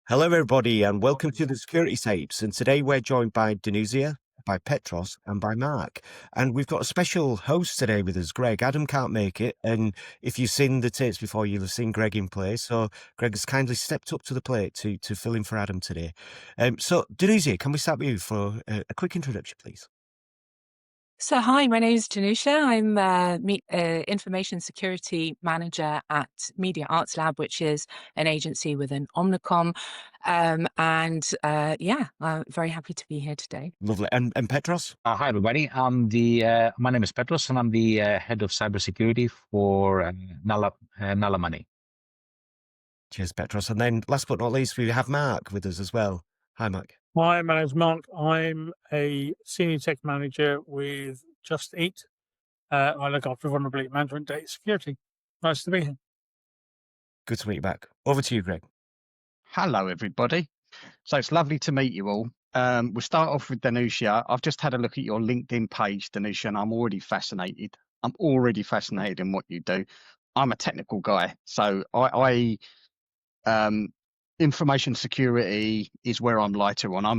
Hello, everybody, and welcome to the Security Tapes. And today we're joined by Danusia, by Petros, and by Mark. And we've got a special host today with us, Greg. Adam can't make it, and if you've seen the tapes before, you'll have seen Greg in play. So Greg has kindly stepped up to the plate to fill in for Adam today. So Danusia, can we start with you for a quick introduction, please? So hi, my name is Danusia. I'm Information Security Manager at Media Arts Lab, which is an agency within Omnicom. I'm very happy to be here today. Lovely. And Petros? Hi, everybody. My name is Petros, and I'm the head of cybersecurity for Nala Money. Cheers, Petros. And then last but not least, we have Mark with us as well. Hi, Mark. Hi, my name's Mark. I'm a senior tech manager with Just Eat. I look after vulnerability management, data security. Nice to be here. Good to meet you back. Over to you, Greg. Hello, everybody. So it's lovely to meet you all. We'll start off with Danusia. I've just had a look at your LinkedIn page, Danusia, and I'm already fascinated. I'm already fascinated in what you do. I'm a technical guy, so information security is where I'm lighter on. I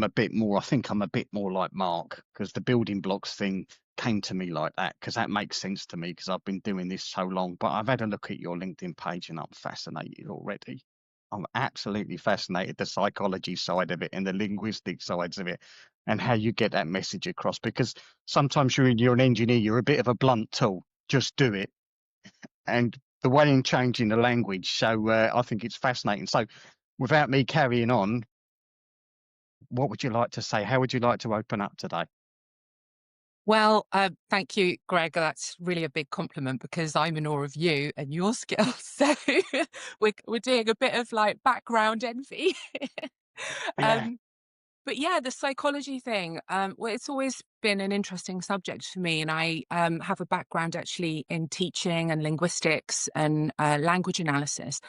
think I'm a bit more like Mark, because the building blocks thing came to me like that, because that makes sense to me, because I've been doing this so long. But I've had a look at your LinkedIn page and I'm fascinated already. I'm absolutely fascinated, the psychology side of it and the linguistic sides of it, and how you get that message across. Because sometimes you're an engineer, you're a bit of a blunt tool, just do it. And the way in changing the language. So I think it's fascinating. So without me carrying on, what would you like to say? How would you like to open up today? Well, thank you, Greg. That's really a big compliment, because I'm in awe of you and your skills. So we're doing a bit of like background envy. Yeah. But yeah, the psychology thing, well, it's always been an interesting subject for me. And I have a background actually in teaching and linguistics and language analysis.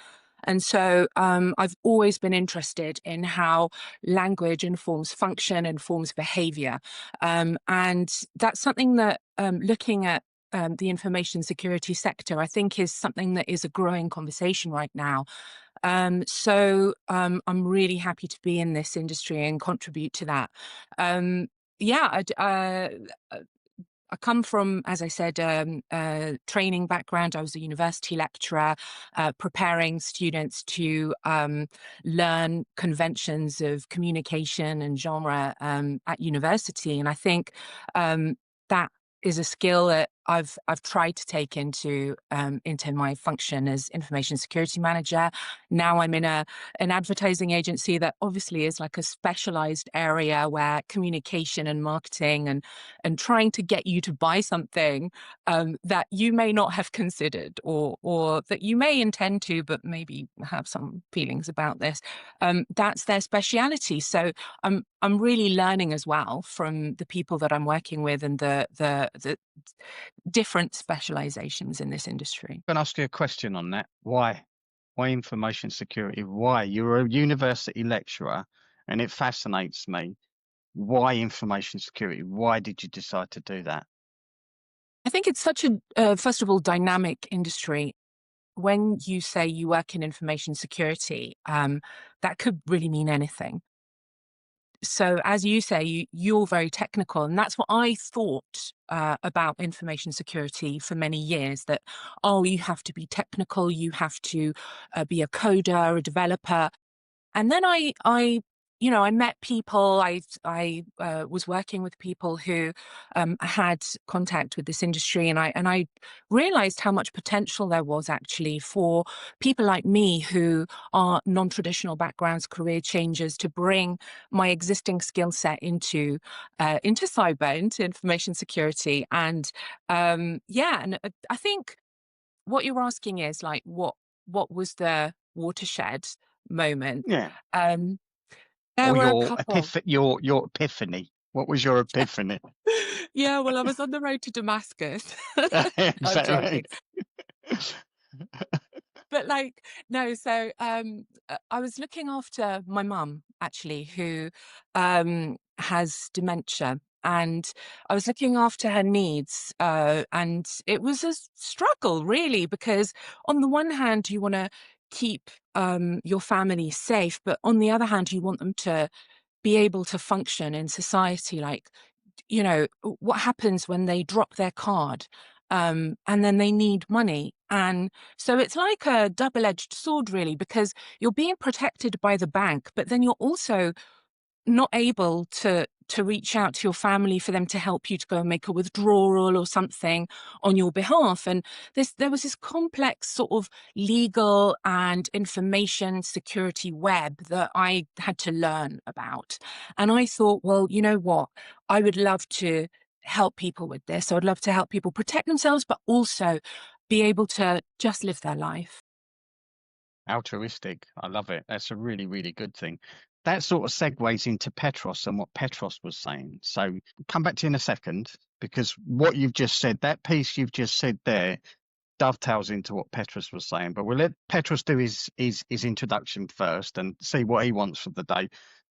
And so I've always been interested in how language informs function, informs behavior. And that's something that looking at the information security sector, I think, is something that is a growing conversation right now. I'm really happy to be in this industry and contribute to that. I come from, as I said, a training background. I was a university lecturer, preparing students to learn conventions of communication and genre at university. And I think that is a skill that I've tried to take into my function as information security manager. Now I'm in an advertising agency that obviously is like a specialized area where communication and marketing and trying to get you to buy something that you may not have considered, or that you may intend to, but maybe have some feelings about this. That's their speciality. So I'm really learning as well from the people that I'm working with and the different specializations in this industry. I'm going to ask you a question on that. Why information security? Why? You're a university lecturer, and it fascinates me. Why information security? Why did you decide to do that? I think it's such a, first of all, dynamic industry. When you say you work in information security, that could really mean anything. So as you say, you're very technical, and that's what I thought about information security for many years, that, oh, you have to be technical, you have to be a coder, a developer. And then I met people. I was working with people who had contact with this industry, and I realized how much potential there was actually for people like me who are non-traditional backgrounds, career changers, to bring my existing skill set into cyber, into information security. And and I think what you're asking is like, what was the watershed moment? Yeah. There Or were a your couple. your epiphany. What was your epiphany? Yeah, well, I was on the road to Damascus. I'm joking. Exactly. But like, no, so I was looking after my mum, actually, who has dementia. And I was looking after her needs. And it was a struggle, really, because on the one hand, you want to keep your family safe, but on the other hand, you want them to be able to function in society. Like, you know, what happens when they drop their card and then they need money? And so it's like a double-edged sword, really, because you're being protected by the bank, but then you're also not able to reach out to your family for them to help you to go and make a withdrawal or something on your behalf. And there was this complex sort of legal and information security web that I had to learn about. And I thought, well, you know what? I would love to help people with this. I would love to help people protect themselves, but also be able to just live their life. Altruistic. I love it. That's a really, really good thing. That sort of segues into Petros and what Petros was saying. So come back to you in a second, because what you've just said, that piece you've just said there, dovetails into what Petros was saying. But we'll let Petros do his introduction first and see what he wants for the day.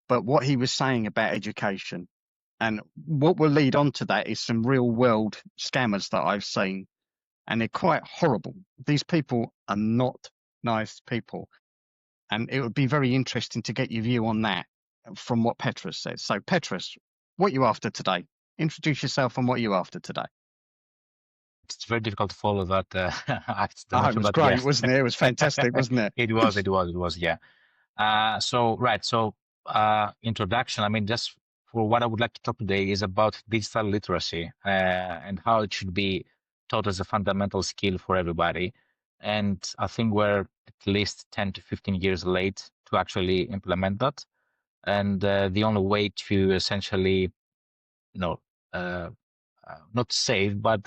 But what he was saying about education, and what will lead on to that is some real world scammers that I've seen, and they're quite horrible. These people are not nice people. And it would be very interesting to get your view on that from what Petros says. So Petros, what are you after today? Introduce yourself and what are you after today? It's very difficult to follow that act. Oh, it was great, wasn't it? It was fantastic, wasn't it? It was, yeah. So introduction, I mean, just for what I would like to talk today is about digital literacy and how it should be taught as a fundamental skill for everybody. And I think we're at least 10 to 15 years late to actually implement that. And the only way to essentially, not save, but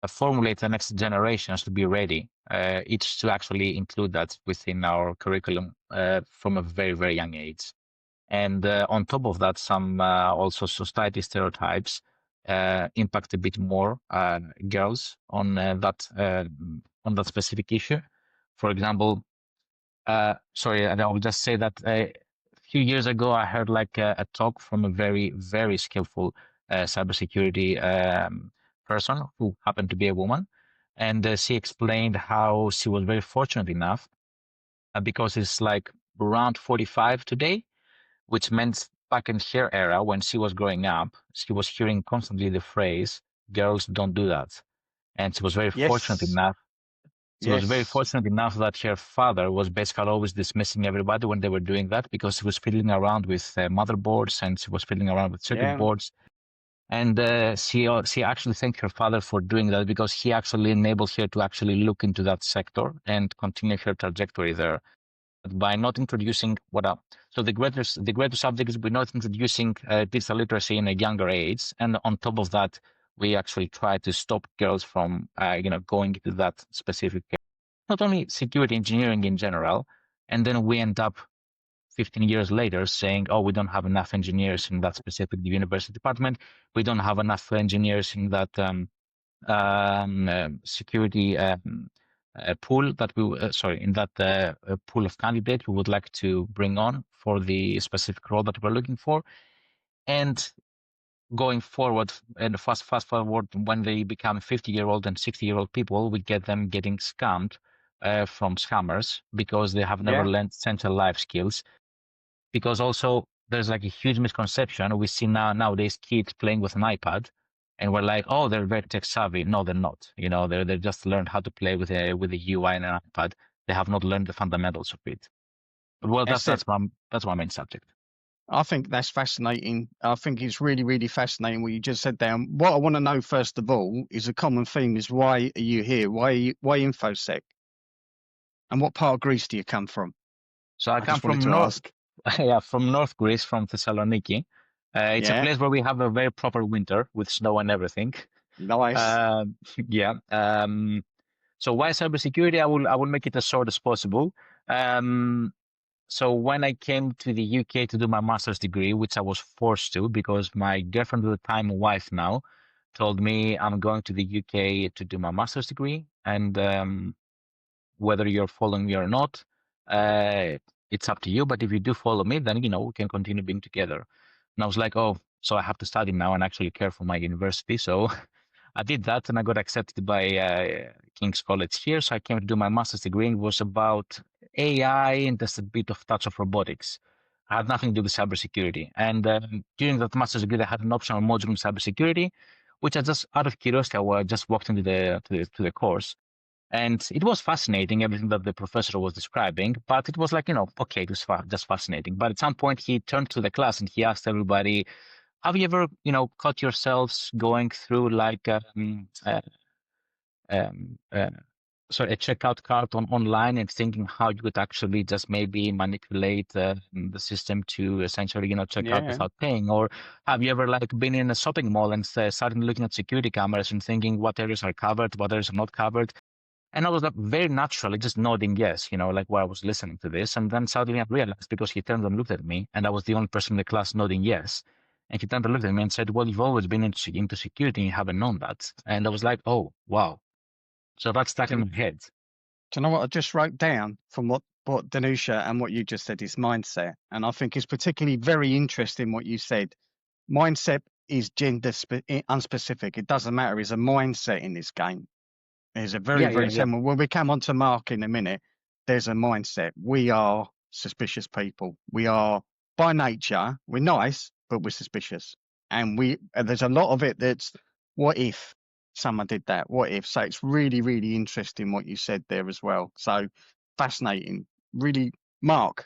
formulate the next generations to be ready, it's to actually include that within our curriculum from a very, very young age. And on top of that, some also society stereotypes impact a bit more girls on that specific issue. For example, sorry, and I will just say that a few years ago, I heard like a talk from a very, very skillful cybersecurity person who happened to be a woman. And she explained how she was very fortunate enough because it's like around 45 today, which meant back in her era when she was growing up, she was hearing constantly the phrase, girls don't do that. And she was very fortunate enough. She was very fortunate enough that her father was basically always dismissing everybody when they were doing that because he was fiddling around with motherboards and she was fiddling around with circuit boards. And she actually thanked her father for doing that because he actually enabled her to actually look into that sector and continue her trajectory there. But by not introducing so the greater subject is by not introducing digital literacy in a younger age, and on top of that, we actually try to stop girls from going into that specific, not only security engineering in general, and then we end up 15 years later saying, oh, we don't have enough engineers in that specific university department. We don't have enough engineers in that security pool that in that pool of candidates we would like to bring on for the specific role that we're looking for. And going forward and fast forward, when they become 50-year-old and 60-year-old people, we get them getting scammed from scammers because they have never learned essential life skills. Because also there's like a huge misconception. We see nowadays kids playing with an iPad and we're like, oh, they're very tech savvy. No, they're not. They just learned how to play with a UI and an iPad. They have not learned the fundamentals of it. Well, that's my main subject. I think that's fascinating. I think it's really, really fascinating what you just said there. And what I want to know first of all is a common theme is why are you here? Why InfoSec? And what part of Greece do you come from? So I come from from North Greece, from Thessaloniki. It's a place where we have a very proper winter with snow and everything. Nice. So why cybersecurity? I will make it as short as possible. So when I came to the UK to do my master's degree, which I was forced to because my girlfriend at the time, wife now, told me I'm going to the UK to do my master's degree, and whether you're following me or not, it's up to you. But if you do follow me, then we can continue being together. And I was like, oh, so I have to study now and actually care for my university. So I did that and I got accepted by King's College here. So I came to do my master's degree, and it was about AI and just a bit of touch of robotics. I had nothing to do with cybersecurity. And during that master's degree, I had an optional module in cybersecurity, which I just, out of curiosity, I just walked into the course. And it was fascinating, everything that the professor was describing, but it was like, okay, it was just fascinating. But at some point he turned to the class and he asked everybody, have you ever, caught yourselves going through like a checkout cart online and thinking how you could actually just maybe manipulate the system to essentially, check out Yeah. without paying? Or have you ever like been in a shopping mall and started looking at security cameras and thinking what areas are covered, what areas are not covered? And I was like very naturally just nodding yes, like while I was listening to this. And then suddenly I realized, because he turned and looked at me and I was the only person in the class nodding yes. And he turned and looked at me and said, well, you've always been into security and you haven't known that. And I was like, oh, wow. So that's stuck in my head. Do you know what I just wrote down from what Danusia and what you just said is mindset? And I think it's particularly very interesting what you said. Mindset is gender unspecific. It doesn't matter. It's a mindset in this game. There's a very similar. When we come on to Mark in a minute, there's a mindset. We are suspicious people. We are by nature, we're nice, but we're suspicious. And there's a lot of it that's what if someone did that? What if? So it's really, really interesting what you said there as well. So fascinating. Really, Mark,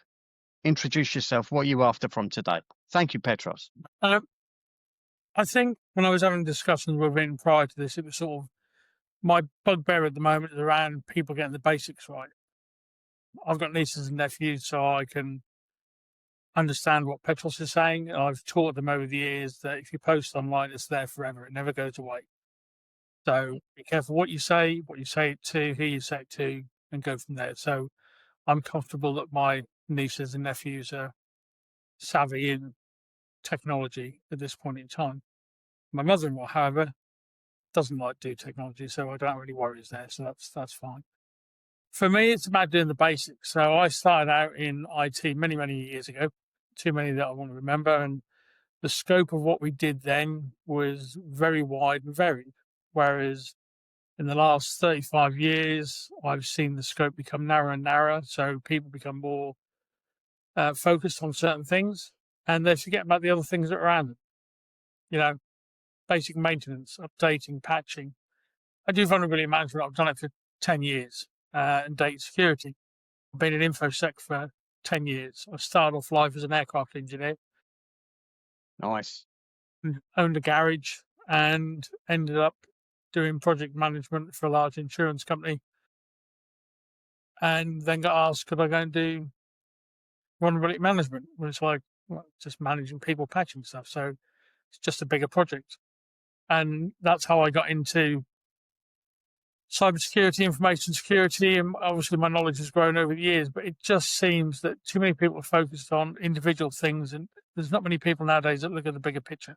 introduce yourself. What are you after from today? Thank you, Petros. I think when I was having discussions with Vin prior to this, it was sort of my bugbear at the moment is around people getting the basics right. I've got nieces and nephews, so I can understand what Petros is saying. I've taught them over the years that if you post online, it's there forever. It never goes away. So be careful what you say it to, who you say it to, and go from there. So I'm comfortable that my nieces and nephews are savvy in technology at this point in time. My mother-in-law, however, doesn't like to do technology, so I don't really worry there. So that's fine. For me, it's about doing the basics. So I started out in IT many, many years ago, too many that I want to remember. And the scope of what we did then was very wide and varied. Whereas in the last 35 years, I've seen the scope become narrower and narrower. So people become more focused on certain things and they forget about the other things that are around them. Basic maintenance, updating, patching. I do vulnerability management. I've done it for 10 years and data security. I've been in InfoSec for 10 years. I started off life as an aircraft engineer. Nice. Owned a garage and ended up doing project management for a large insurance company. And then got asked, could I go and do vulnerability management? It's like just managing people, patching stuff. So it's just a bigger project. And that's how I got into cybersecurity, information security, and obviously my knowledge has grown over the years, but it just seems that too many people are focused on individual things, and there's not many people nowadays that look at the bigger picture.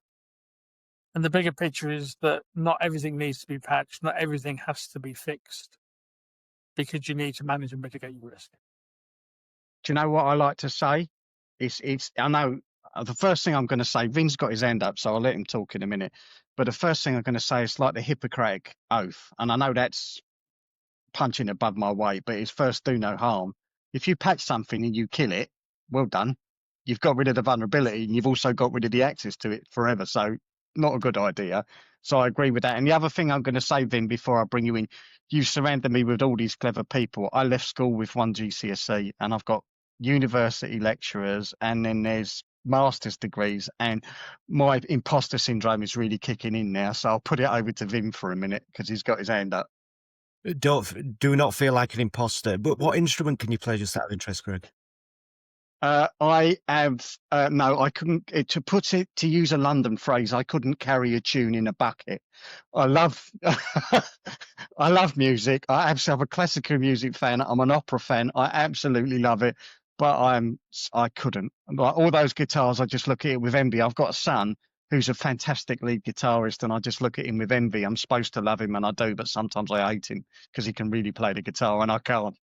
And the bigger picture is that not everything needs to be patched, not everything has to be fixed, because you need to manage and mitigate your risk. Do you know what I like to say? I know the first thing I'm going to say, Vin's got his hand up, so I'll let him talk in a minute. But the first thing I'm going to say is like the Hippocratic Oath. And I know that's punching above my weight, but it's first do no harm. If you patch something and you kill it, well done. You've got rid of the vulnerability and you've also got rid of the access to it forever. So not a good idea. So I agree with that. And the other thing I'm going to say, Vin, before I bring you in, you've surrounded me with all these clever people. I left school with one GCSE and I've got university lecturers and then there's master's degrees, and my imposter syndrome is really kicking in now. So I'll put it over to Vin for a minute because he's got his hand up. Do not feel like an imposter. But what instrument can you play, just out of interest, Greg? I have no. I couldn't. To use a London phrase, I couldn't carry a tune in a bucket. I love, I love music. I am a classical music fan. I'm an opera fan. I absolutely love it. But I couldn't. Like all those guitars, I just look at it with envy. I've got a son who's a fantastic lead guitarist, and I just look at him with envy. I'm supposed to love him, and I do, but sometimes I hate him because he can really play the guitar, and I can't.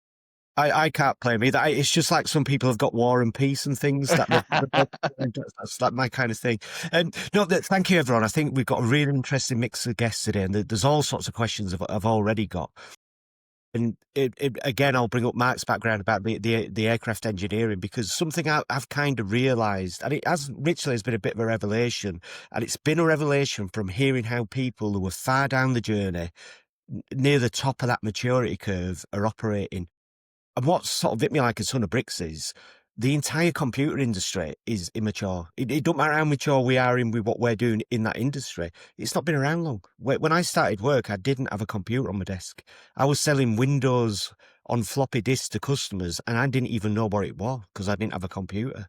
I can't play me. It's just like some people have got War and Peace and things. That's like my kind of thing. No, thank you, everyone. I think we've got a really interesting mix of guests today, and there's all sorts of questions I've already got. And again, I'll bring up Mark's background about the aircraft engineering, because something I've kind of realised, and it has been a bit of a revelation, and it's been a revelation from hearing how people who are far down the journey, near the top of that maturity curve, are operating. And what sort of hit me like a ton of bricks is the entire computer industry is immature. It don't matter how mature we are with what we're doing in that industry. It's not been around long. When I started work, I didn't have a computer on my desk. I was selling Windows on floppy disks to customers, and I didn't even know what it was because I didn't have a computer.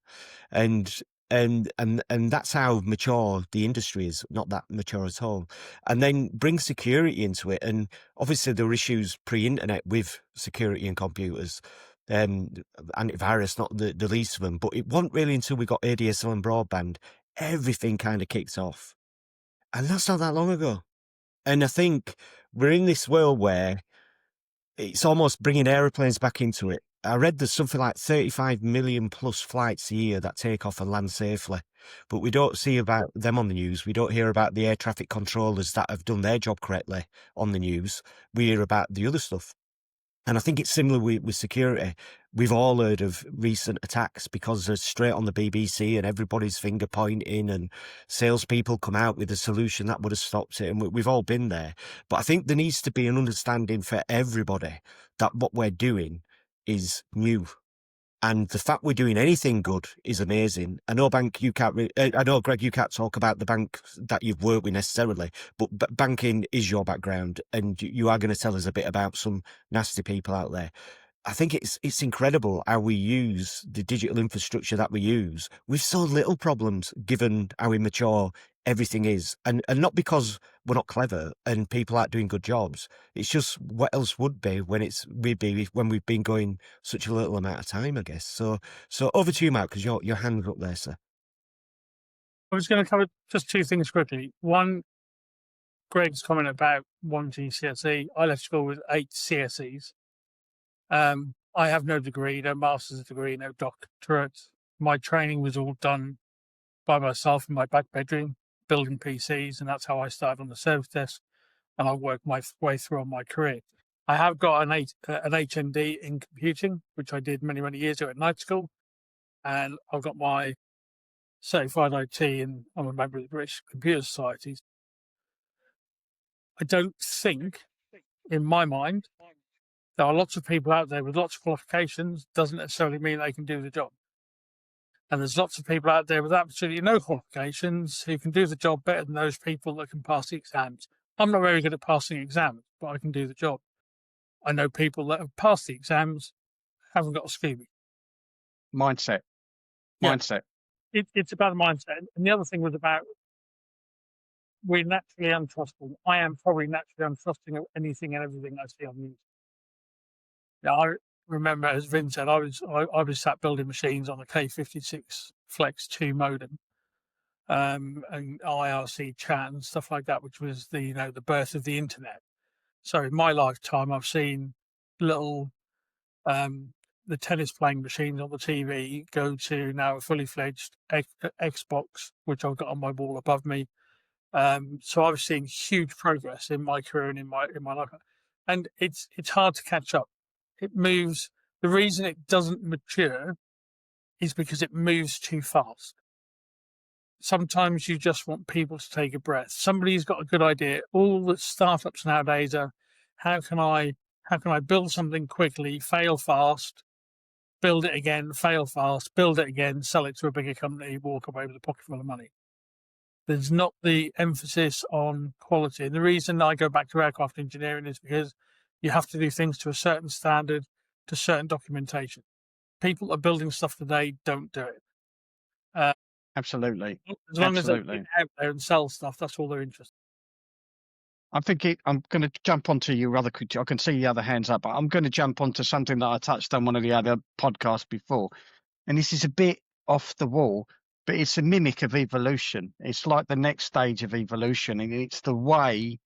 And that's how mature the industry is, not that mature at all. And then bring security into it. And obviously there were issues pre-internet with security and computers. Antivirus, not the least of them, but it wasn't really until we got ADSL and broadband, everything kind of kicked off. And that's not that long ago. And I think we're in this world where it's almost bringing aeroplanes back into it. I read there's something like 35 million plus flights a year that take off and land safely, but we don't see about them on the news. We don't hear about the air traffic controllers that have done their job correctly on the news. We hear about the other stuff. And I think it's similar with security. We've all heard of recent attacks because they're straight on the BBC and everybody's finger pointing, and salespeople come out with a solution that would have stopped it. And we've all been there. But I think there needs to be an understanding for everybody that what we're doing is new. And the fact we're doing anything good is amazing. I know, Greg, you can't talk about the bank that you've worked with necessarily, but banking is your background, and you are going to tell us a bit about some nasty people out there. I think it's incredible how we use the digital infrastructure that we use with so little problems, given how immature everything is, and not because we're not clever and people aren't doing good jobs. It's just what else would be when we've been going such a little amount of time, I guess. So over to you, Mark, because your hand's up there, sir. I was going to cover just two things quickly. One, Greg's comment about wanting CSE. I left school with 8 CSEs. I have no degree, no master's degree, no doctorate. My training was all done by myself in my back bedroom, building PCs, and that's how I started on the service desk, and I worked my way through on my career. I have got an HND in computing, which I did many, many years ago at night school, and I've got my certified IT, and I'm a member of the British Computer Society. I don't think, in my mind, there are lots of people out there with lots of qualifications, doesn't necessarily mean they can do the job. And there's lots of people out there with absolutely no qualifications who can do the job better than those people that can pass the exams. I'm not very good at passing exams, but I can do the job. I know people that have passed the exams, haven't got a Scooby. Mindset. It's about a mindset. And the other thing was about, we're naturally untrustful. I am probably naturally untrusting of anything and everything I see on news. Now, I remember, as Vin said, I was sat building machines on a K56 Flex 2 modem, and IRC chat and stuff like that, which was the birth of the internet. So in my lifetime, I've seen little the tennis playing machines on the TV go to now a fully fledged Xbox, which I've got on my wall above me. So I've seen huge progress in my career and in my life, and it's hard to catch up. It moves. The reason it doesn't mature is because it moves too fast. Sometimes you just want people to take a breath. Somebody's got a good idea. All the startups nowadays are, how can I build something quickly, fail fast, build it again, fail fast, build it again, sell it to a bigger company, walk away with a pocket full of money. There's not the emphasis on quality. And the reason I go back to aircraft engineering is because you have to do things to a certain standard, to certain documentation. People are building stuff today don't do it. Absolutely. As long as they get out there and sell stuff, that's all they're interested in. I'm going to jump onto your other. I can see the other hands up, but I'm going to jump onto something that I touched on one of the other podcasts before, and this is a bit off the wall, but it's a mimic of evolution. It's like the next stage of evolution, and it's the way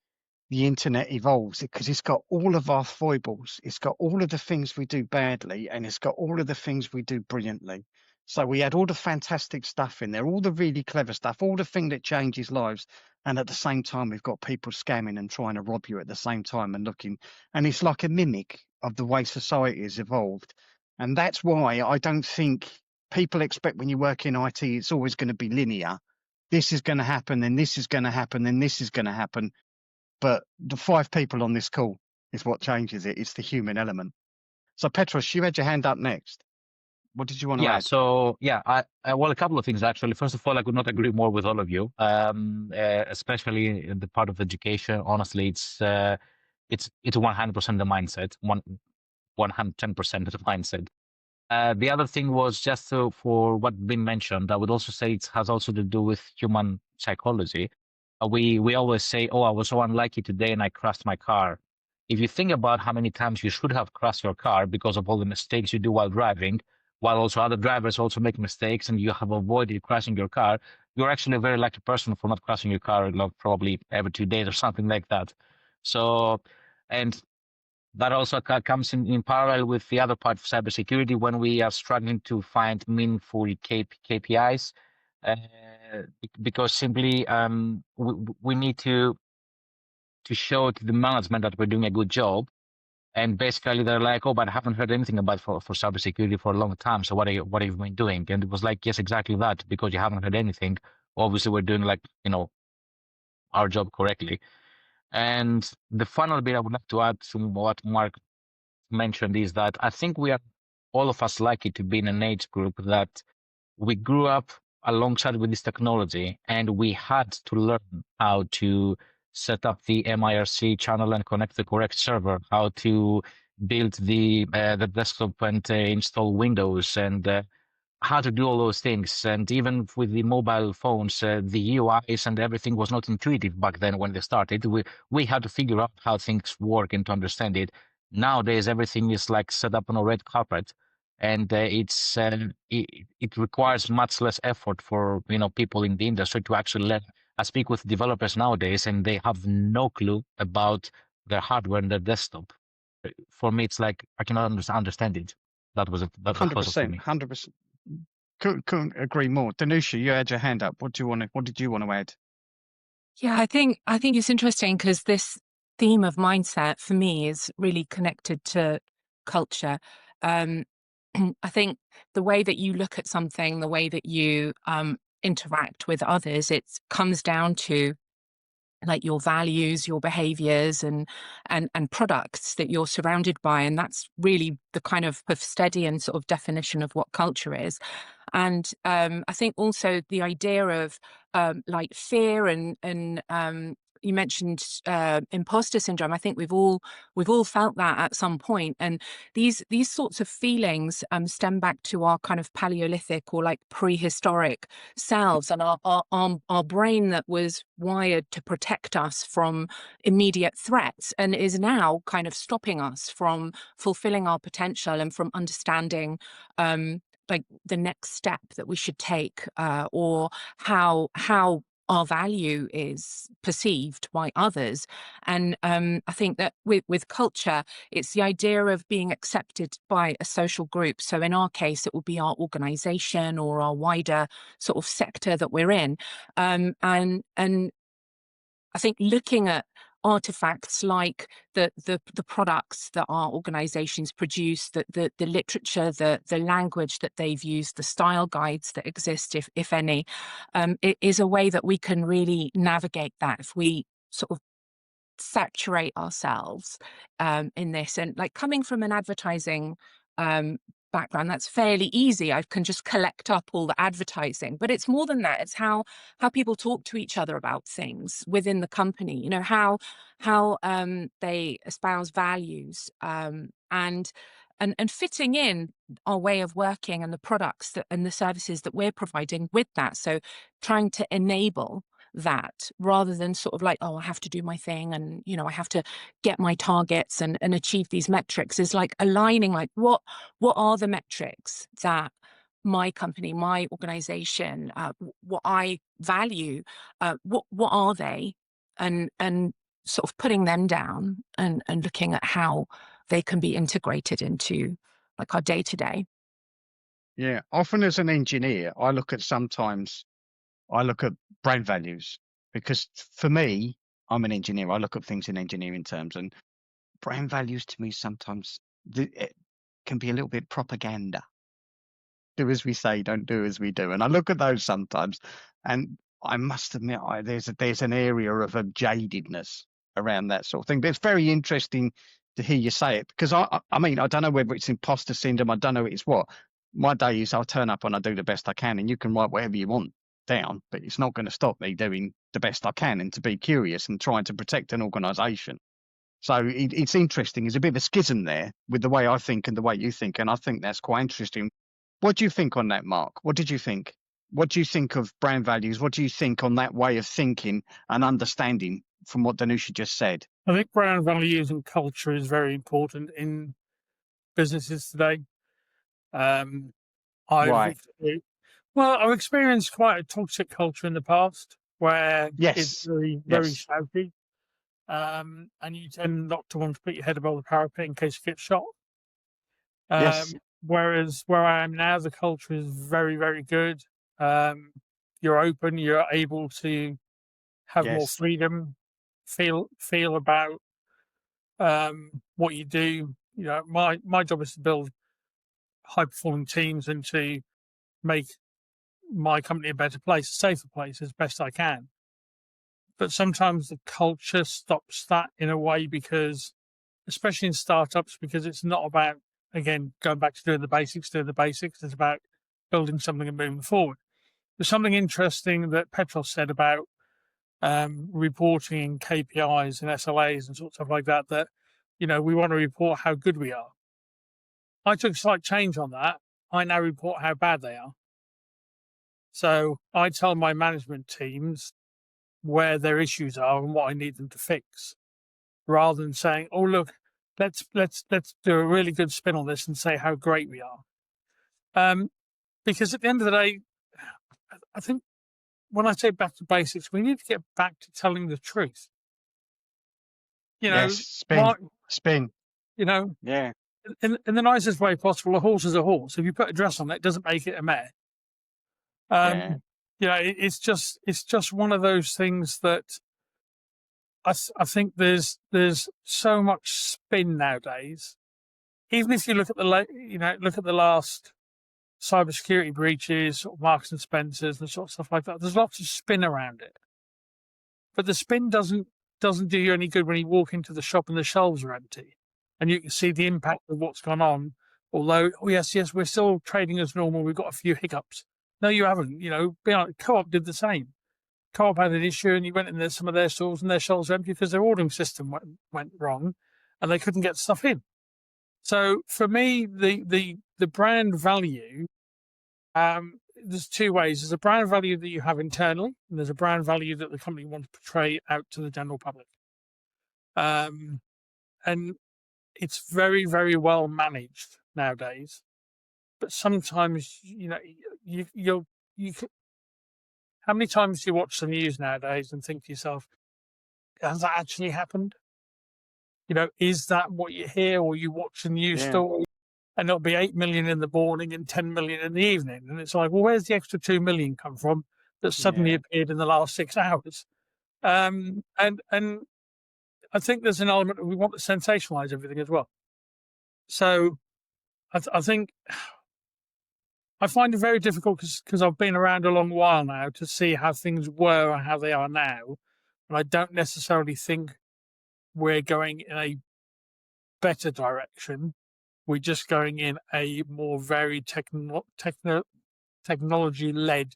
the internet evolves, because it's got all of our foibles. It's got all of the things we do badly, and it's got all of the things we do brilliantly. So we had all the fantastic stuff in there, all the really clever stuff, all the thing that changes lives. And at the same time, we've got people scamming and trying to rob you at the same time and looking. And it's like a mimic of the way society has evolved. And that's why I don't think people expect when you work in IT, it's always going to be linear. This is going to happen, then this is going to happen, then this is going to happen. But the 5 people on this call is what changes it. It's the human element. So Petros, you had your hand up next. What did you want to add? So well, a couple of things actually. First of all, I could not agree more with all of you, especially in the part of education. Honestly, it's 100% the mindset, 110% the mindset. The other thing was just for what Vin mentioned. I would also say it has also to do with human psychology. We always say, "Oh, I was so unlucky today and I crashed my car." If you think about how many times you should have crashed your car because of all the mistakes you do while driving, while also other drivers also make mistakes and you have avoided crashing your car, you're actually a very lucky person for not crashing your car, like probably every 2 days or something like that. So, and that also comes in parallel with the other part of cybersecurity when we are struggling to find meaningful KPIs, because simply we need to show to the management that we're doing a good job. And basically they're like, "Oh, but I haven't heard anything about for cybersecurity for a long time. So what have you been doing?" And it was like, yes, exactly that, because you haven't heard anything. Obviously we're doing our job correctly. And the final bit I would like to add to what Mark mentioned is that I think we are all of us lucky to be in an age group that we grew up alongside with this technology, and we had to learn how to set up the MIRC channel and connect the correct server, how to build the desktop and install Windows, and how to do all those things. And even with the mobile phones, the UIs and everything was not intuitive back then when they started. We had to figure out how things work and to understand it. Nowadays, everything is like set up on a red carpet, and it requires much less effort for people in the industry to actually learn. I speak with developers nowadays, and they have no clue about their hardware and their desktop. For me, it's like I cannot understand it. That was 100%, 100%. Couldn't agree more. Danusia, you had your hand up. What did you want to add? Yeah, I think it's interesting because this theme of mindset for me is really connected to culture. I think the way that you look at something, the way that you interact with others, it comes down to like your values, your behaviors, and products that you're surrounded by, and that's really the kind of steady and sort of definition of what culture is. And I think also the idea of like fear and you mentioned imposter syndrome. I think we've all felt that at some point, and these sorts of feelings stem back to our kind of Paleolithic or like prehistoric selves, and our brain that was wired to protect us from immediate threats and is now kind of stopping us from fulfilling our potential and from understanding like the next step that we should take, or how our value is perceived by others. And I think that with culture, it's the idea of being accepted by a social group. So in our case, it will be our organization or our wider sort of sector that we're in. And I think looking at artifacts like the products that our organizations produce, the literature, the language that they've used, the style guides that exist, if any, it is a way that we can really navigate that if we sort of saturate ourselves in this. And like coming from an advertising background, that's fairly easy. I can just collect up all the advertising, but it's more than that. It's how people talk to each other about things within the company, how they espouse values, and fitting in our way of working and the products and the services that we're providing with that. So trying to enable that rather than sort of like, oh, I have to do my thing and I have to get my targets and achieve these metrics, is like aligning like what are the metrics that my company, my organization, what I value, what are they, and sort of putting them down and looking at how they can be integrated into like our day-to-day. Yeah. Often as an engineer, I look at brand values, because for me, I'm an engineer. I look at things in engineering terms, and brand values to me sometimes it can be a little bit propaganda. Do as we say, don't do as we do. And I look at those sometimes, and I must admit, there's an area of a jadedness around that sort of thing. But it's very interesting to hear you say it, because I mean, I don't know whether it's imposter syndrome. I don't know it's what. My day is I'll turn up and I do the best I can, and you can write whatever you want down, but it's not going to stop me doing the best I can and to be curious and trying to protect an organisation. So it's interesting. There's a bit of a schism there with the way I think and the way you think, and I think that's quite interesting. What do you think on that, Mark? What did you think? What do you think of brand values? What do you think on that way of thinking and understanding from what Danusia just said? I think brand values and culture is very important in businesses today. Why? I've experienced quite a toxic culture in the past where it's very shouty, and you tend not to want to put your head above the parapet in case you get shot. Whereas where I am now, the culture is very, very good. You're open, you're able to have more freedom, feel about what you do. You know, my job is to build high performing teams and to make my company a better place, a safer place as best I can. But sometimes the culture stops that in a way, because, especially in startups, because it's not about, again, going back to doing the basics. It's about building something and moving forward. There's something interesting that Petros said about reporting and KPIs and SLAs and sort of stuff like that, that, you know, we want to report how good we are. I took a slight change on that. I now report how bad they are. So I tell my management teams where their issues are and what I need them to fix, rather than saying, "Oh, look, let's do a really good spin on this and say how great we are." Because at the end of the day, I think when I say back to basics, we need to get back to telling the truth. You know, spin. You know, in the nicest way possible. A horse is a horse. If you put a dress on it, it doesn't make it a mare. You know, it's just one of those things that I think there's so much spin nowadays. Even if you look at the last cybersecurity breaches, sort of Marks and Spencers and sort of stuff like that, there's lots of spin around it. But the spin doesn't do you any good when you walk into the shop and the shelves are empty and you can see the impact of what's gone on. Although, yes, we're still trading as normal. We've got a few hiccups. No, you haven't. You know, Co-op did the same. Co-op had an issue, and you went in some of their stores, and their shelves were empty because their ordering system went wrong, and they couldn't get stuff in. So for me, the brand value, there's two ways. There's a brand value that you have internally, and there's a brand value that the company wants to portray out to the general public. And it's very, very well managed nowadays. But sometimes, you know, you how many times do you watch the news nowadays and think to yourself, has that actually happened? You know, is that what you hear, or you watch a news story and it'll be 8 million in the morning and 10 million in the evening? And it's like, well, where's the extra 2 million come from that suddenly appeared in the last 6 hours? And I think there's an element of we want to sensationalize everything as well. So I think I find it very difficult because I've been around a long while now to see how things were and how they are now. And I don't necessarily think we're going in a better direction. We're just going in a more very technology-led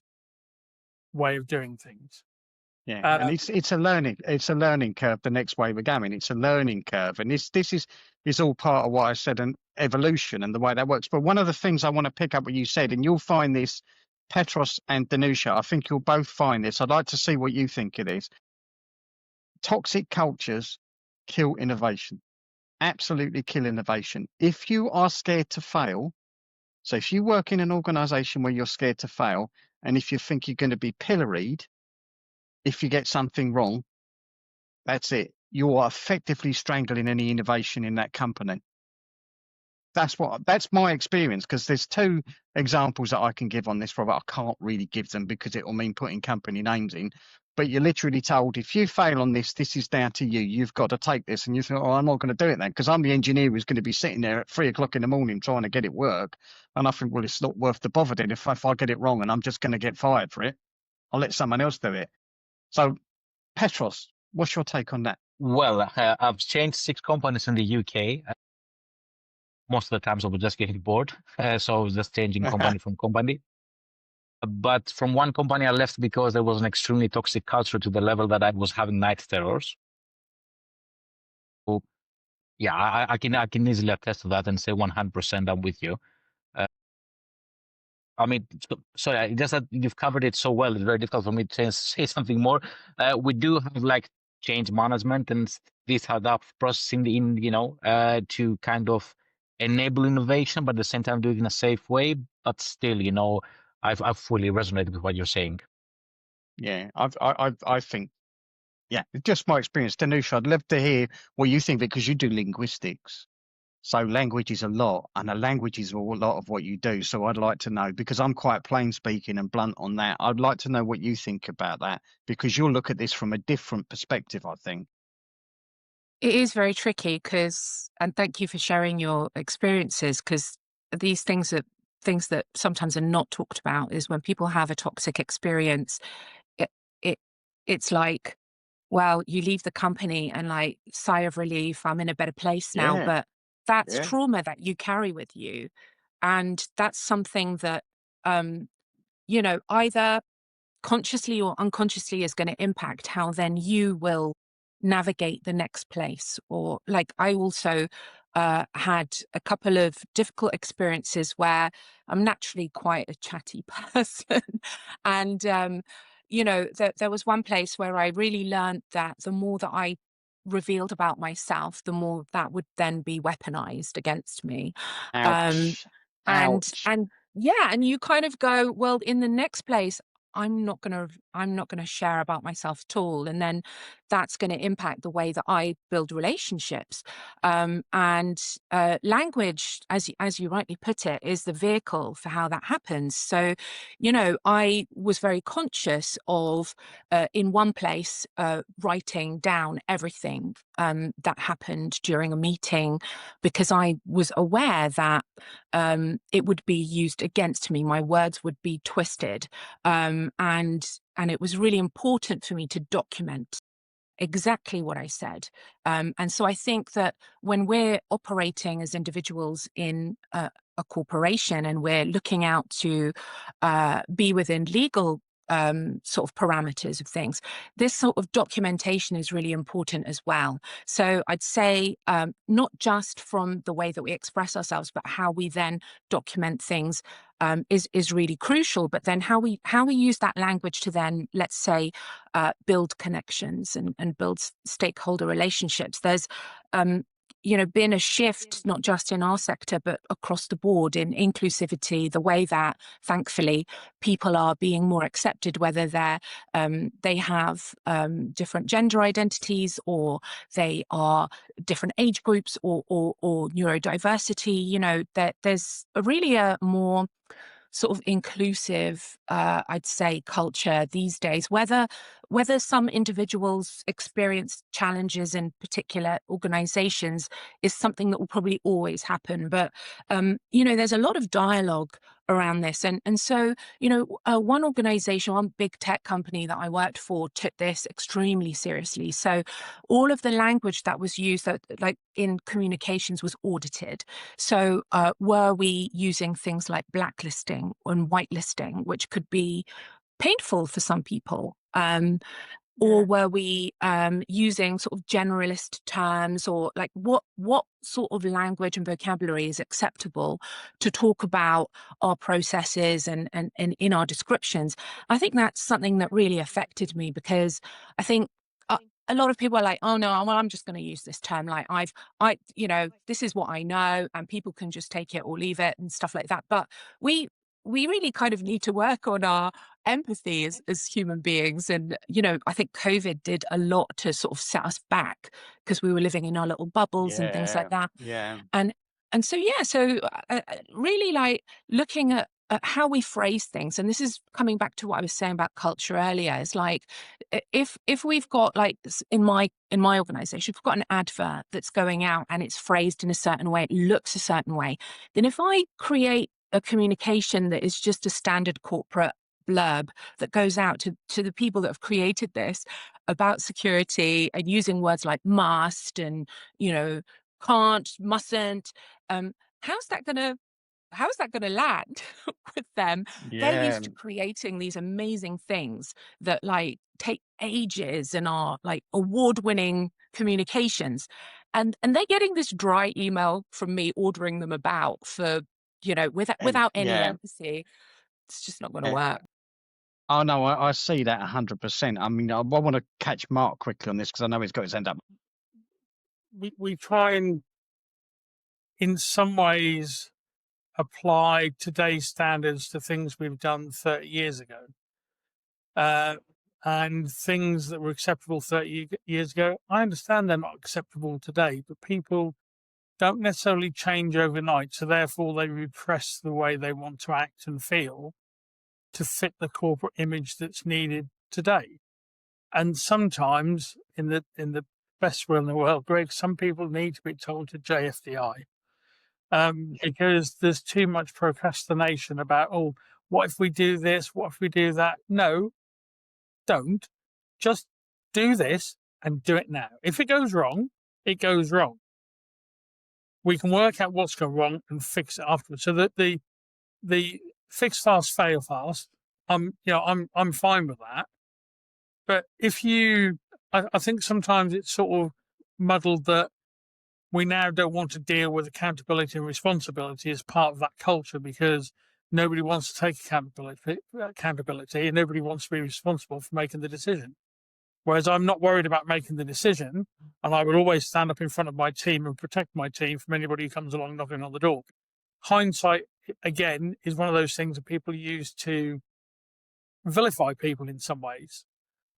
way of doing things. Yeah, and it's a learning curve. The next way we're going, it's a learning curve, and this is all part of what I said, an evolution and the way that works. But one of the things I want to pick up what you said, and you'll find this, Petros and Danusia, I think you'll both find this. I'd like to see what you think it is. Toxic cultures kill innovation. Absolutely kill innovation. If you are scared to fail, so if you work in an organization where you're scared to fail, and if you think you're going to be pilloried if you get something wrong, that's it. you are effectively strangling any innovation in that company. That's my experience, because there's two examples that I can give on this, Robert. I can't really give them because it will mean putting company names in. But you're literally told, if you fail on this, this is down to you. You've got to take this. And you think, oh, I'm not going to do it then, because I'm the engineer who's going to be sitting there at 3 o'clock in the morning trying to get it work. And I think, well, it's not worth the bother then. If I get it wrong and I'm just going to get fired for it, I'll let someone else do it. So, Petros, what's your take on that? Well, I've changed 6 companies in the UK. Most of the times I was just getting bored. So I was just changing company from company. But from one company I left because there was an extremely toxic culture to the level that I was having night terrors. So, yeah, I can easily attest to that and say 100% I'm with you. I mean, sorry, just that you've covered it so well. It's very difficult for me to say something more. We do have like change management and this hard up processing to kind of enable innovation, but at the same time do it in a safe way. But still, I've fully resonated with what you're saying. Yeah, I think, yeah, just my experience. Danusia, I'd love to hear what you think, because you do linguistics. So language is a lot, and a language is a lot of what you do. So I'd like to know, because I'm quite plain speaking and blunt on that. I'd like to know what you think about that, because you'll look at this from a different perspective, I think. It is very tricky and thank you for sharing your experiences, because these things that sometimes are not talked about is when people have a toxic experience, it's like, well, you leave the company and like, sigh of relief, I'm in a better place now. Yeah, But that's yeah. trauma that you carry with you. And that's something that, either consciously or unconsciously is going to impact how then you will navigate the next place. Or like, I also had a couple of difficult experiences where I'm naturally quite a chatty person. And, there was one place where I really learned that the more that I revealed about myself, the more that would then be weaponized against me. Ouch. And Ouch. and yeah, and you kind of go, well, in the next place, I'm not gonna share about myself at all, and then that's going to impact the way that I build relationships. And language, as you rightly put it, is the vehicle for how that happens. So, I was very conscious of in one place writing down everything that happened during a meeting, because I was aware that it would be used against me. My words would be twisted. And it was really important for me to document exactly what I said. And so I think that when we're operating as individuals in a corporation and we're looking out to be within legal sort of parameters of things, this sort of documentation is really important as well. So I'd say not just from the way that we express ourselves, but how we then document things is really crucial. But then how we use that language to then, let's say, build connections and build stakeholder relationships. There's been a shift, not just in our sector, but across the board in inclusivity, the way that, thankfully, people are being more accepted, whether they have different gender identities, or they are different age groups, or neurodiversity. There's really a more sort of inclusive, I'd say, culture these days. Whether some individuals experience challenges in particular organizations is something that will probably always happen. But, there's a lot of dialogue around this. And so, one organization, one big tech company that I worked for took this extremely seriously. So all of the language that was used like in communications was audited. So were we using things like blacklisting and whitelisting, which could be painful for some people? Or were we using sort of generalist terms, or like what sort of language and vocabulary is acceptable to talk about our processes and in our descriptions? I think that's something that really affected me, because I think a lot of people are like, oh no, well, I'm just going to use this term. Like this is what I know, and people can just take it or leave it and stuff like that. But we really kind of need to work on our empathy as human beings. And, I think COVID did a lot to sort of set us back because we were living in our little bubbles and things like that. Yeah. And so really like looking at how we phrase things. And this is coming back to what I was saying about culture earlier. It's like if we've got like in my organization, if we've got an advert that's going out and it's phrased in a certain way, it looks a certain way, then if I create a communication that is just a standard corporate blurb that goes out to the people that have created this about security and using words like must and, can't, mustn't, how's that gonna land with them? They're used to creating these amazing things that like take ages and are like award-winning communications. And they're getting this dry email from me ordering them about for, without any empathy. It's just not gonna work. Oh no, I see that 100%. I mean, I want to catch Mark quickly on this because I know he's got his hand up. We try and, in some ways, apply today's standards to things we've done 30 years ago. And things that were acceptable 30 years ago, I understand they're not acceptable today, but people don't necessarily change overnight. So therefore, they repress the way they want to act and feel to fit the corporate image that's needed today. And sometimes, in the best will in the world, Greg, some people need to be told to JFDI. Because there's too much procrastination about, oh, what if we do this? What if we do that? No, don't. Just do this and do it now. If it goes wrong, it goes wrong. We can work out what's gone wrong and fix it afterwards. So that the fix fast, fail fast, I'm fine with that. But I think sometimes it's sort of muddled that we now don't want to deal with accountability and responsibility as part of that culture because nobody wants to take accountability and nobody wants to be responsible for making the decision. Whereas I'm not worried about making the decision, and I will always stand up in front of my team and protect my team from anybody who comes along knocking on the door. Hindsight, again, is one of those things that people use to vilify people in some ways.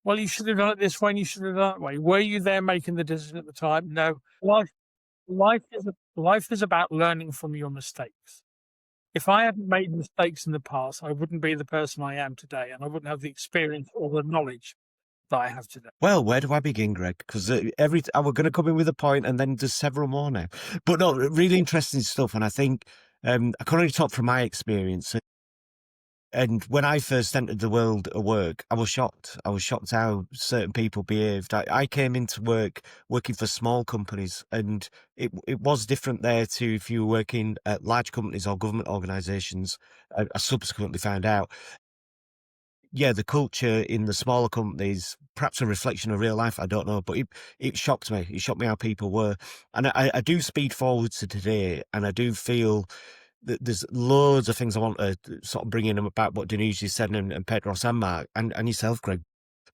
Well, you should have done it this way and you should have done it that way. Were you there making the decision at the time? No. Life is about learning from your mistakes. If I hadn't made mistakes in the past, I wouldn't be the person I am today, and I wouldn't have the experience or the knowledge that I have today. Well, where do I begin, Greg? Because we're going to come in with a point, and then there's several more now. But no, really interesting stuff, and I think I can only talk from my experience. And when I first entered the world of work, I was shocked. I was shocked how certain people behaved. I came into working for small companies, and it was different there to if you were working at large companies or government organisations. I subsequently found out. Yeah, the culture in the smaller companies, perhaps a reflection of real life, I don't know, but it shocked me. It shocked me how people were. And I do speed forward to today, and I do feel that there's loads of things I want to sort of bring in about what Danusia said and Petros and Mark and yourself, Greg.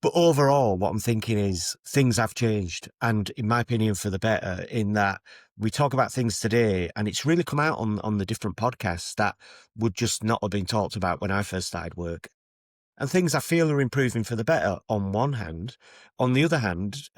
But overall, what I'm thinking is things have changed, and in my opinion, for the better, in that we talk about things today, and it's really come out on the different podcasts that would just not have been talked about when I first started work. And things I feel are improving for the better on one hand. On the other hand,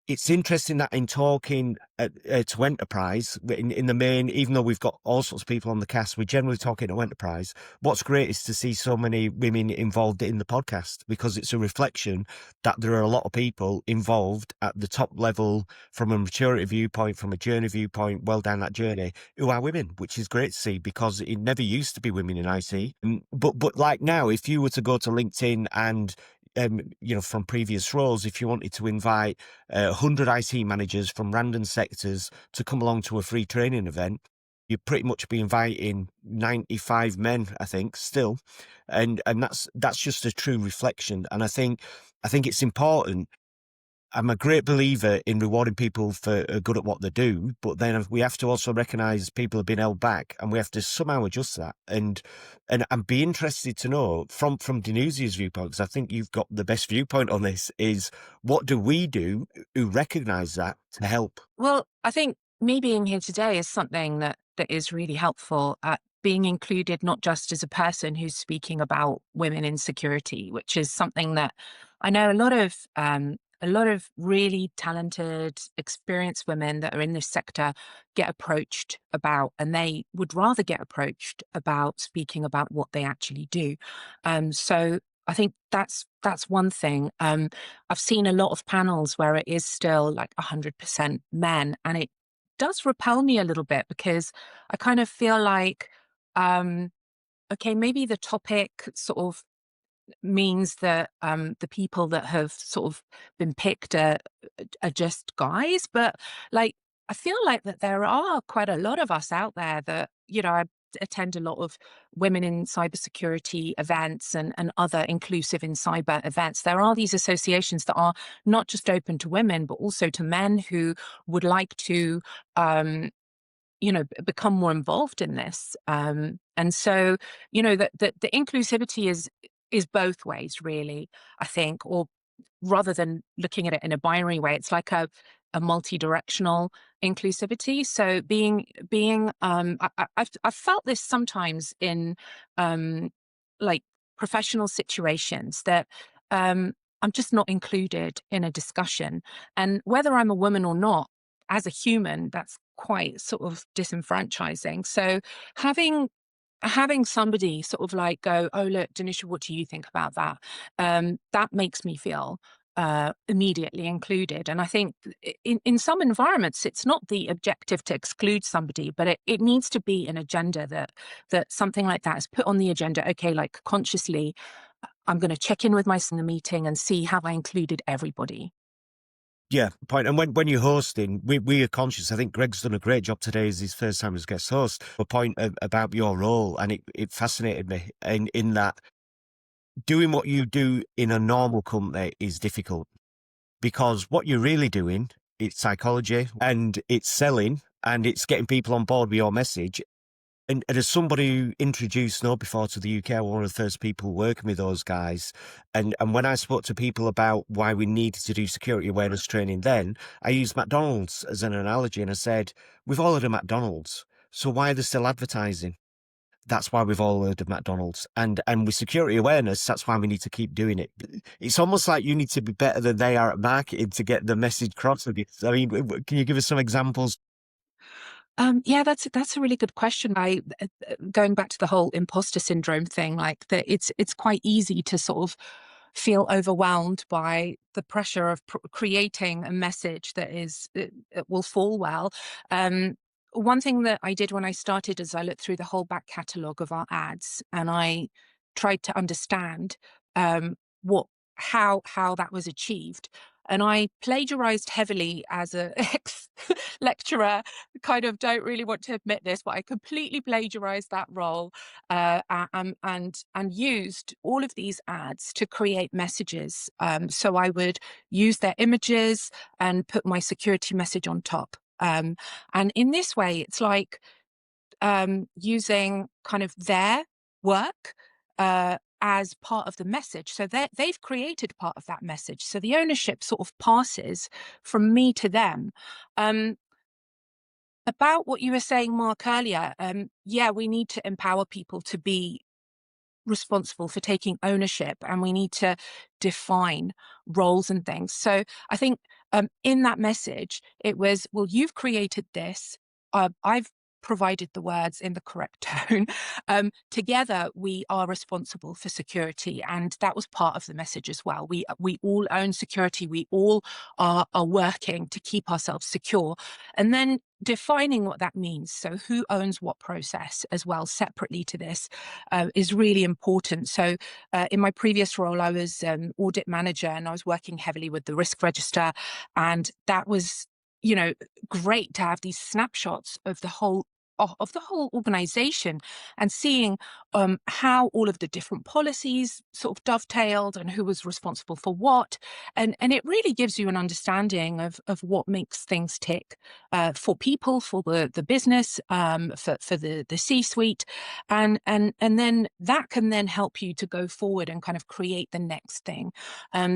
it's interesting that in talking to enterprise, in the main, even though we've got all sorts of people on the cast, we're generally talking to enterprise. What's great is to see so many women involved in the podcast, because it's a reflection that there are a lot of people involved at the top level from a maturity viewpoint, from a journey viewpoint, well down that journey, who are women, which is great to see, because it never used to be women in IT. But like now, if you were to go to LinkedIn and from previous roles, if you wanted to invite 100 IT managers from random sectors to come along to a free training event, you'd pretty much be inviting 95 men, I think, still. And that's just a true reflection. And I think it's important. I'm a great believer in rewarding people for good at what they do, but then we have to also recognise people have been held back, and we have to somehow adjust that. And be interested to know from Danusia's viewpoint, because I think you've got the best viewpoint on this, is what do we do who recognise that to help? Well, I think me being here today is something that is really helpful. being included not just as a person who's speaking about women in security, which is something that I know a lot of really talented, experienced women that are in this sector get approached about, and they would rather get approached about speaking about what they actually do. So I think that's one thing. I've seen a lot of panels where it is still like 100% men, and it does repel me a little bit because I kind of feel like, okay, maybe the topic sort of means that the people that have sort of been picked are just guys, but like I feel like that there are quite a lot of us out there that, you know, I attend a lot of women in cybersecurity events and other inclusive in cyber events. There are these associations that are not just open to women, but also to men who would like to you know, become more involved in this. And so, you know, the inclusivity is both ways, really, I think, or rather than looking at it in a binary way, it's like a multi-directional inclusivity. So I've felt this sometimes in like professional situations that I'm just not included in a discussion. And whether I'm a woman or not, as a human, that's quite sort of disenfranchising. So having somebody sort of like go, oh look, Danusia, what do you think about that? That makes me feel immediately included. And I think in some environments, it's not the objective to exclude somebody, but it needs to be an agenda that something like that is put on the agenda. Okay, like consciously, I'm going to check in with myself in the meeting and see have I included everybody. Yeah, point. And when you're hosting, we are conscious. I think Greg's done a great job today as his first time as guest host. A point about your role, and it fascinated me in that doing what you do in a normal company is difficult because what you're really doing, it's psychology and it's selling and it's getting people on board with your message. And as somebody who introduced Snow before to the UK, I was one of the first people working with those guys. And when I spoke to people about why we needed to do security awareness training then, I used McDonald's as an analogy. And I said, we've all heard of McDonald's. So why are they still advertising? That's why we've all heard of McDonald's. And with security awareness, that's why we need to keep doing it. It's almost like you need to be better than they are at marketing to get the message across. I mean, can you give us some examples? Yeah, that's a really good question. Going back to the whole imposter syndrome thing, like that, it's quite easy to sort of feel overwhelmed by the pressure of creating a message that it will fall well. One thing that I did when I started is I looked through the whole back catalogue of our ads and I tried to understand how that was achieved. And I plagiarized heavily as a ex-lecturer. Kind of don't really want to admit this, but I completely plagiarized that role and used all of these ads to create messages. So I would use their images and put my security message on top. And in this way, it's like using kind of their work as part of the message. So they've created part of that message. So the ownership sort of passes from me to them. About what you were saying, Mark, earlier, yeah, we need to empower people to be responsible for taking ownership, and we need to define roles and things. So I think in that message, it was, well, you've created this. I've provided the words in the correct tone. Together, we are responsible for security, and that was part of the message as well. We all own security. We all are working to keep ourselves secure, and then defining what that means. So who owns what process as well, separately to this, is really important. So in my previous role, I was audit manager, and I was working heavily with the risk register, and that was, you know, great to have these snapshots of the whole organization and seeing how all of the different policies sort of dovetailed and who was responsible for what. And it really gives you an understanding of what makes things tick for people, for the business, for the C-suite. And then that can then help you to go forward and kind of create the next thing.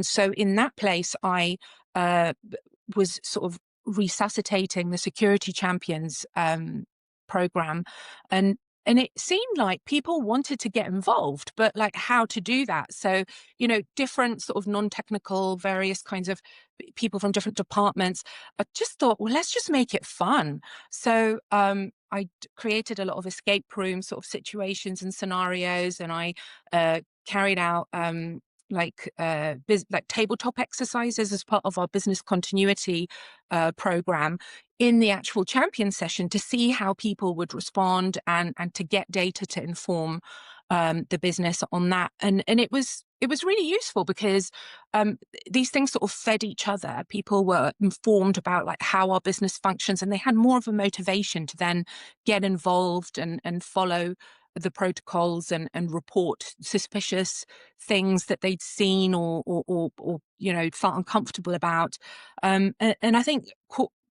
So in that place, I was sort of resuscitating the Security Champions program, and And it seemed like people wanted to get involved, but like how to do that. So, different sort of non-technical, various kinds of people from different departments. I just thought, well, let's just make it fun. So I created a lot of escape room sort of situations and scenarios, and I carried out like tabletop exercises as part of our business continuity program in the actual champion session to see how people would respond and to get data to inform the business on that. And it was really useful because these things sort of fed each other. People were informed about like how our business functions, and they had more of a motivation to then get involved and follow the protocols and report suspicious things that they'd seen or felt uncomfortable about. And I think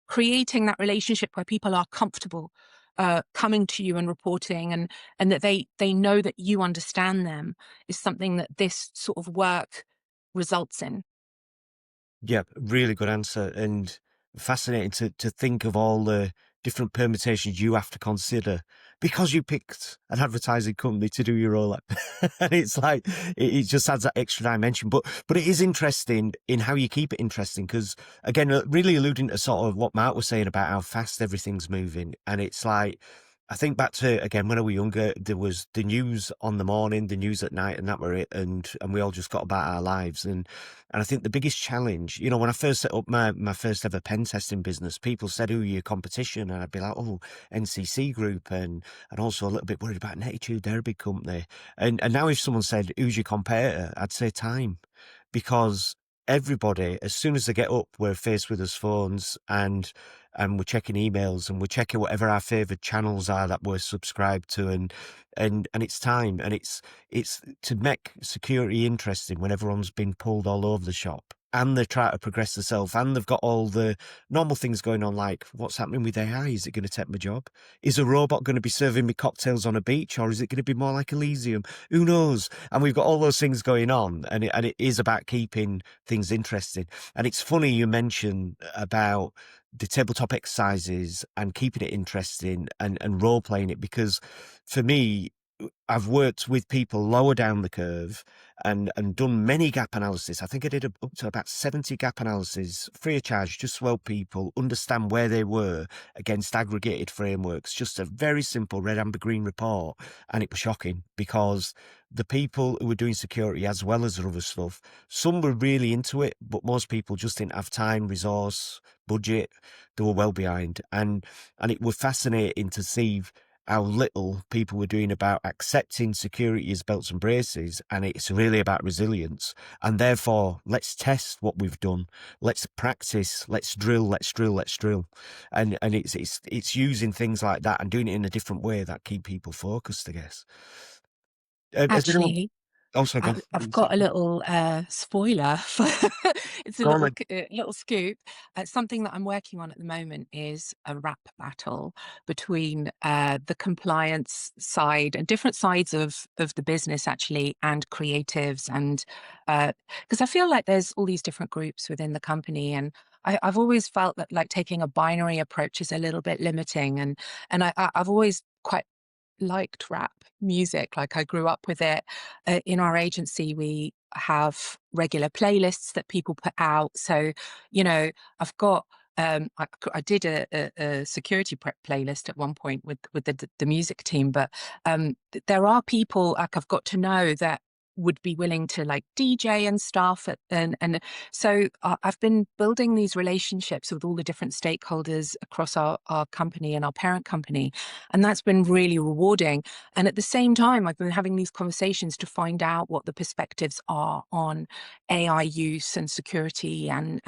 creating that relationship where people are comfortable coming to you and reporting, and that they know that you understand them, is something that this sort of work results in. Yeah, really good answer, and fascinating to think of all the different permutations you have to consider because you picked an advertising company to do your role at. And it's like it just adds that extra dimension. But it is interesting in how you keep it interesting because, again, really alluding to sort of what Mark was saying about how fast everything's moving. And it's like, I think back to, again, when I was younger, there was the news on the morning, the news at night, and that were it. And we all just got about our lives. And I think the biggest challenge, when I first set up my first ever pen testing business, people said, who are your competition? And I'd be like, oh, NCC Group. And also a little bit worried about Nettitude, they're a big company. And now if someone said, who's your competitor? I'd say Time. Because everybody, as soon as they get up, we're faced with us phones and we're checking emails and we're checking whatever our favoured channels are that we're subscribed to, and it's Time, and it's to make security interesting when everyone's been pulled all over the shop and they try to progress themselves and they've got all the normal things going on, like what's happening with AI? Is it going to take my job? Is a robot going to be serving me cocktails on a beach, or is it going to be more like Elysium? Who knows? And we've got all those things going on, and it is about keeping things interesting. And it's funny you mentioned about the tabletop exercises and keeping it interesting and role playing it, because for me, I've worked with people lower down the curve and done many gap analysis. I think I did up to about 70 gap analysis free of charge, just to help people understand where they were against aggregated frameworks. Just a very simple red, amber, green report. And it was shocking because the people who were doing security as well as other stuff, some were really into it, but most people just didn't have time, resource, budget. They were well behind. And it was fascinating to see how little people were doing about accepting security as belts and braces, and it's really about resilience. And therefore, let's test what we've done. Let's practice. Let's drill. And it's using things like that and doing it in a different way that keep people focused, I guess. Actually, Also, go on. I've got a little spoiler. It's a Go on little then. little scoop. Something that I'm working on at the moment is a rap battle between the compliance side and different sides of the business, actually, and creatives, and because I feel like there's all these different groups within the company, and I've always felt that like taking a binary approach is a little bit limiting, and I've always quite liked rap music. Like I grew up with it. In our agency, we have regular playlists that people put out. So, I've got I did a security prep playlist at one point with the music team, but there are people like I've got to know that would be willing to like DJ and stuff, and so I've been building these relationships with all the different stakeholders across our company and our parent company, and that's been really rewarding. And at the same time, I've been having these conversations to find out what the perspectives are on AI use and security and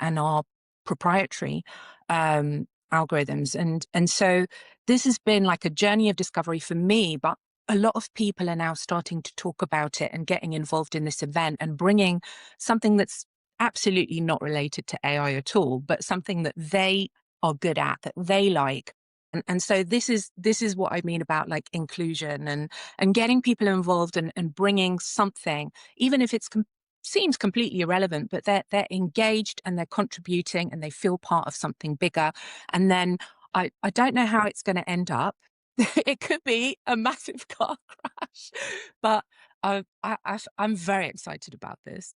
our proprietary algorithms, and so this has been like a journey of discovery for me, but a lot of people are now starting to talk about it and getting involved in this event and bringing something that's absolutely not related to AI at all, but something that they are good at, that they like. And so this is what I mean about like inclusion and getting people involved and bringing something, even if it's seems completely irrelevant, but they're engaged and they're contributing and they feel part of something bigger. And then I don't know how it's going to end up, it could be a massive car crash, but I'm very excited about this.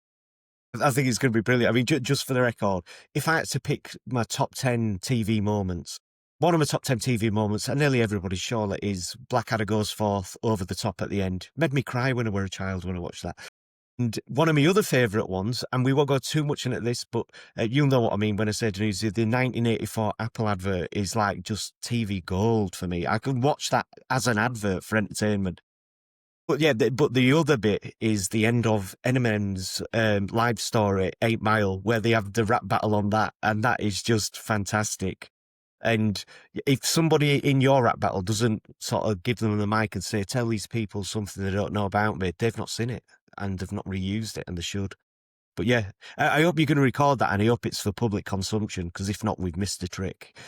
I think it's going to be brilliant. I mean, just for the record, if I had to pick my top 10 TV moments, one of my top 10 TV moments, and nearly everybody's surely, is Blackadder goes forth over the top at the end. Made me cry when I were a child when I watched that. And one of my other favourite ones, and we won't go too much into this, but you'll know what I mean when I say Danusia, the 1984 Apple advert is like just TV gold for me. I can watch that as an advert for entertainment. But yeah, but the other bit is the end of Eminem's live story, 8 Mile, where they have the rap battle on that, and that is just fantastic. And if somebody in your rap battle doesn't sort of give them the mic and say, tell these people something they don't know about me, they've not seen it and they've not reused it, and they should. But yeah, I hope you're going to record that, and I hope it's for public consumption, because if not, we've missed the trick.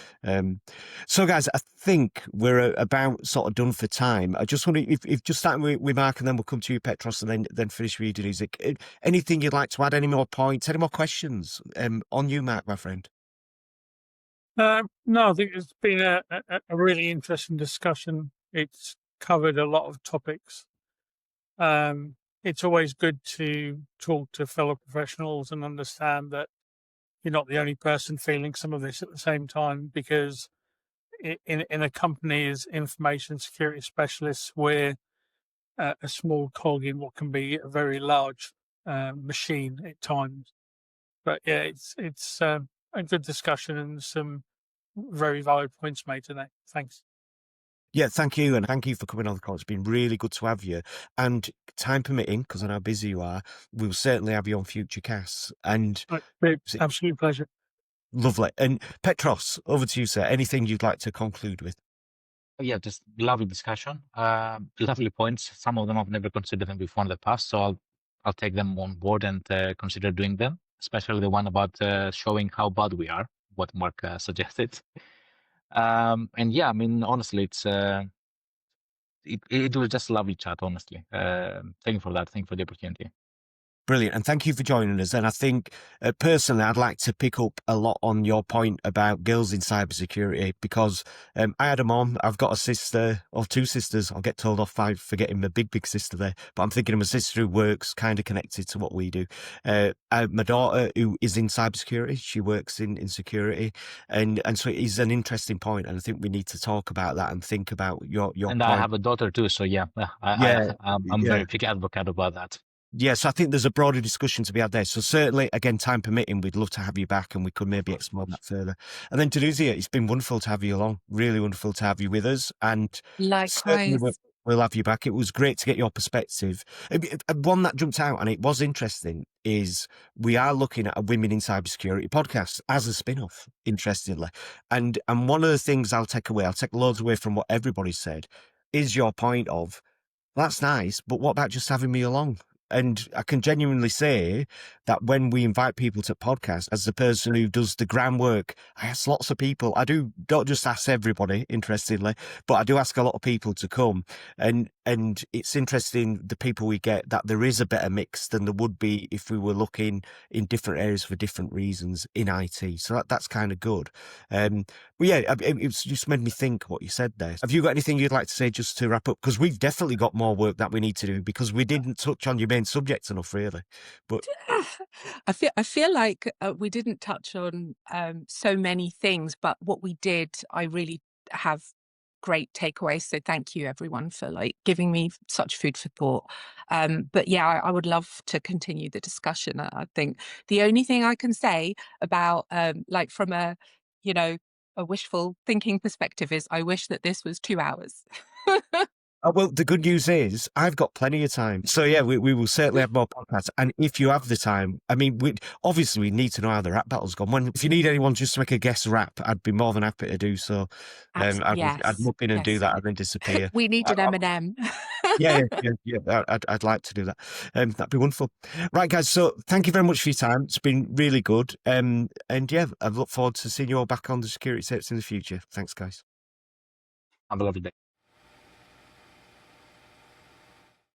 So guys, I think we're about sort of done for time. I just want to, if just starting with Mark, and then we'll come to you, Petros, and then finish with you, Danusia. Anything you'd like to add? Any more points? Any more questions? On you, Mark, my friend. No, I think it's been a really interesting discussion. It's covered a lot of topics. It's always good to talk to fellow professionals and understand that you're not the only person feeling some of this at the same time, because in a company as information security specialists, we're a small cog in what can be a very large machine at times. But yeah, it's a good discussion and some very valid points made today. Thanks. Yeah, thank you, and thank you for coming on the call. It's been really good to have you. And time permitting, because I know how busy you are, we'll certainly have you on future casts. And Absolute pleasure. Lovely. And Petros, over to you, sir. Anything you'd like to conclude with? Yeah, just lovely discussion. Lovely points. Some of them I've never considered them before in the past, so I'll take them on board and consider doing them. Especially the one about showing how bad we are, what Mark suggested. And yeah, I mean, honestly, it was just a lovely chat. Honestly, thank you for that. Thank you for the opportunity. Brilliant. And thank you for joining us. And I think personally, I'd like to pick up a lot on your point about girls in cybersecurity, because I had a mom. I've got a sister, or 2 sisters. I'll get told off by forgetting my big sister there. But I'm thinking of my sister who works kind of connected to what we do. My daughter, who is in cybersecurity, she works in security. And so it is an interesting point. And I think we need to talk about that and think about your And point. I have a daughter too. So yeah, I'm very big advocate about that. Yes, I think there's a broader discussion to be had there. So certainly, again, time permitting, we'd love to have you back, and we could maybe explore that further. And then Danusia, it's been wonderful to have you along. Really wonderful to have you with us. And certainly Likewise. we'll have you back. It was great to get your perspective. One that jumped out, and it was interesting, is we are looking at a Women in Cybersecurity podcast as a spin-off, interestingly. And one of the things I'll take loads away from what everybody said, is your point of, that's nice, but what about just having me along? And I can genuinely say that when we invite people to podcasts, as the person who does the groundwork, I ask lots of people. I don't just ask everybody, interestingly, but I do ask a lot of people to come. And it's interesting, the people we get, that there is a better mix than there would be if we were looking in different areas for different reasons in IT. So that's kind of good. But yeah, it's just made me think what you said there. Have you got anything you'd like to say just to wrap up? Because we've definitely got more work that we need to do, because we didn't touch on your main subject enough, really. But I feel like we didn't touch on so many things, but what we did, I really have great takeaways. So thank you, everyone, for giving me such food for thought. But yeah, I would love to continue the discussion. I think the only thing I can say about from a wishful thinking perspective is I wish that this was 2 hours. well, the good news is I've got plenty of time. So yeah, we will certainly have more podcasts. And if you have the time, I mean, we need to know how the rap battle's gone. If you need anyone just to make a guest rap, I'd be more than happy to do so. I'd look in and do that and then disappear. We need an Eminem. Yeah. I'd like to do that. That'd be wonderful. Right, guys. So thank you very much for your time. It's been really good. And yeah, I look forward to seeing you all back on the security tapes in the future. Thanks, guys. Have a lovely day.